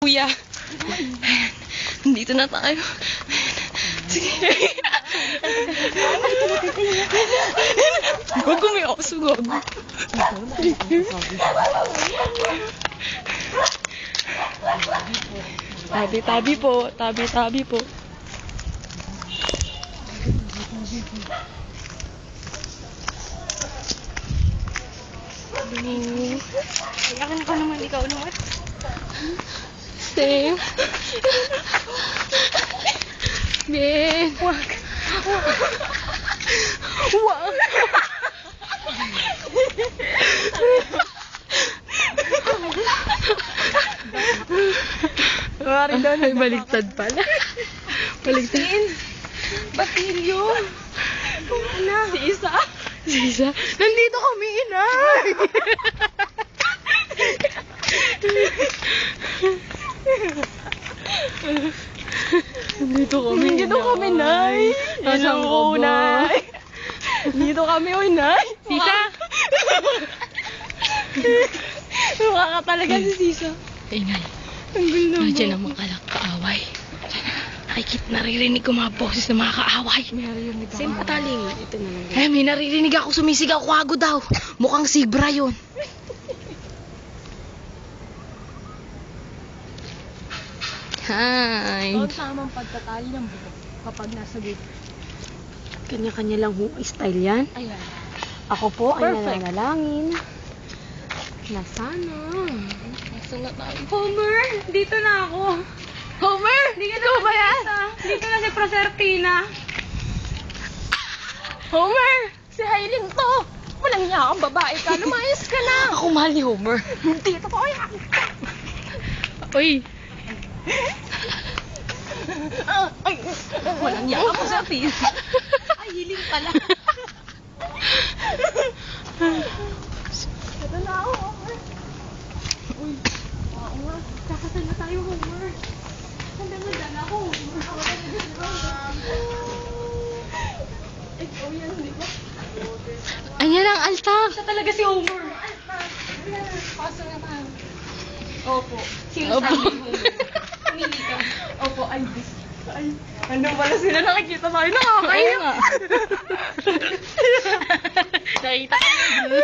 Kuya. Dito na tayo. Sige. Gago, may aso, gago. Tabi-tabi po. Tabi-tabi po. Ayan ko naman, ikaw naman. Same. Ben. Wag. Wag. Mari daw na baliktad pala. Baliktad. Batilyo. Ano? Si Isa. Si Isa. Nandito kami, inay. Nandito kami. Nandito kami, Nay. Nasaan Hello, ka ba? Nay. Nandito kami, oy, Nay. Sisa? Mukha ka talaga si Sisa. Ay, Nay. Ang gulo ng Nandiyan ang mga kaaway. Naririnig ko mga boses ng mga kaaway. Same pataling. Ito na lang. Eh, may naririnig ako sumisigaw, kwago daw. Mukhang zebra yun. Hi. Ang tamang pagtatali ng buhok kapag nasa gate. Kanya-kanya lang style yan. Ayan. Ako po ay Perfect. nananalangin na sana. Nasaan na tayo? Homer, dito na ako. Homer! Ikaw ba yan? Dito na si Proserpina. Homer! Si Hailin to! Walang niya kang babae ka. Lumayas ka na! Ako mahal ni Homer. Dito ko yan! Uy, Ay! Walang niya ka sa pin. Ay, hiling pala. Ito na ako, Homer. Uy, oo nga. Kakasal na tayo, Homer. Handa na ako, Homer. Ikaw yan, di ba? ayan ang alta. Siya talaga si Homer. Pasok na tayo. Opo. Sino Opo. sabi Homer? Pumili ka. Opo, ay, ay. Ano pala sila nakikita tayo? Nakakaya. Nakita ko.